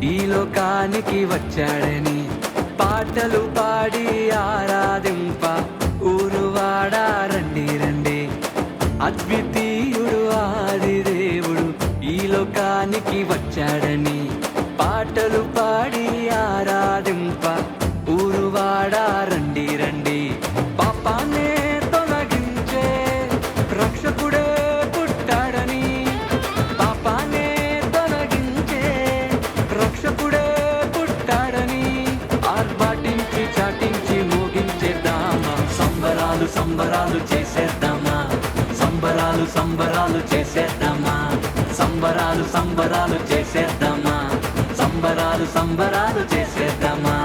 ఈ లోకానికి వచ్చాడని పాటలు పాడి ఆరాధింప ఊరువాడా రండి రండి. అద్వితీయుడు ఆది దేవుడు ఈ లోకానికి వచ్చాడని పాటలు పాడి ఆరాధింప ఊరువాడా రండి రండి. పాపాన్నే తొలగించే రక్షకుడే పుట్టాడని, పాపాన్నే తొలగించే రక్షకుడే పుట్టాడని ఆర్భాటించి చాటించి మోగించేద్దామా. సంబరాలు సంబరాలు చేసేద్దామా, సంబరాలు సంబరాలు చేసేద్దామా, సంబరాలు సంబరాలు చేసేద్దామా, సంబరాలు సంబరాలు చేసేద్దామా.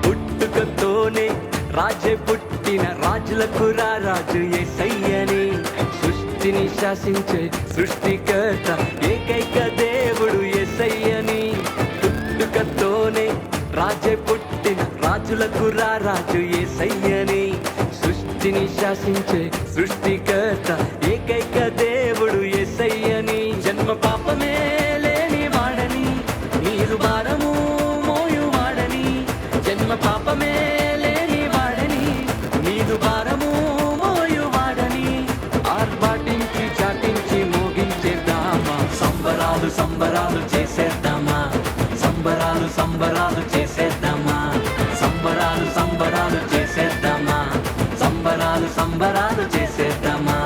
పుట్టుకతోనే రాజే పుట్టిన రాజులకు రాజు యేసయ్యని, సృష్టిని శాసించే సృష్టికర్త ఏకైక దేవుడు యేసయ్యని. పుట్టుకతోనే రాజే పుట్టిన రాజులకు రాజు యేసయ్యని, సృష్టిని శాసించే సృష్టికర్త ఏకైక దేవుడు యేసయ్యని. జన్మ పాపమే లేని వాడని, నీరు భారము మోయువాడని, జన్మ పాపమే లేని వాడని, నీరు భారము మోయువాడని ఆర్భాటించి చాటించి మోగించేద్దామా. సంబరాలు సంబరాలు చేసేద్దామా, సంబరాలు సంబరాలు చేసేద్దామా, సంబరాలు సంబరాలు చేసేద్దామా, సంబరాలు సంబరాలు చేసేద్దామా.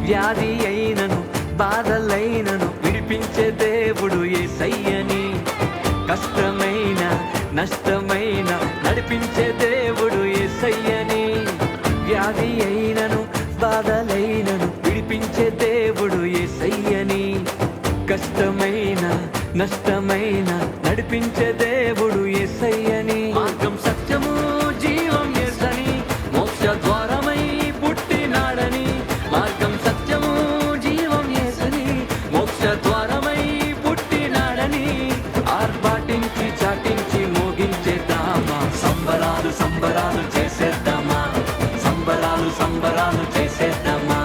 వ్యాధి అయినను బాధలైనను విడిపించే దేవుడు యేసయ్యని, కష్టమైన నష్టమైన నడిపించే దేవుడు యేసయ్యని. వ్యాధి అయినను బాధలైనను విడిపించే దేవుడు యేసయ్యని, కష్టమైన నష్టమైన నడిపించే దేవుడు యేసయ్యని. మార్గం సత్యము జీవం యేసని, మోక్ష ద్వారమై పుట్టినాడని. మార్గం సత్యము జీవం యేసని, మోక్ష ద్వారమై పుట్టినాడని ఆర్భాటించి చాటించి మోగించేద్దామా. సంబరాలు సంబరాలు చేసేద్దామా, సంబరాలు సంబరాలు చేసేద్దామా,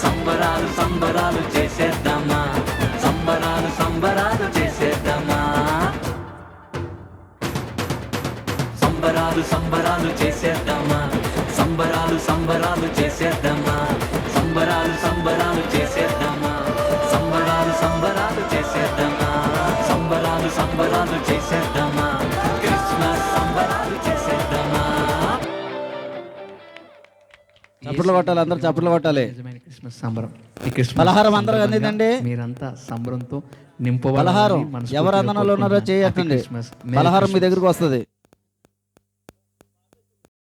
సంబరాలు సంబరాలు చేసేద్దామా, సంబరాలు సంబరాలు చేసేద్దామా. సంబరాలు సంబరాలు చేసేద్దామా, సంబరాలు సంబరాలు చేసేద్దామా, సంబరాలు సంబరాలు చేసేద్దామా, సంబరాలు సంబరాలు చేసేద్దామా, సంబరాలు సంబరాలు చేసేద్దామా, క్రిస్మస్ సంబరాలు చేసేద్దామా. చప్పట్లు కొట్టాలి, అందరూ చప్పట్లు కొట్టాలి. నిజమైన క్రిస్మస్ సంబరం. ఈ క్రిస్మస్ పలహారం అందరూ అందిందండి. మీరంతా సంబరంతో నింపబడాలని పలహారం మనస్ఫూర్తిగా ఎవరు అందనలో ఉన్నారో చేయకండి, క్రిస్మస్ పలహారం మీ దగ్గరకు వస్తుంది.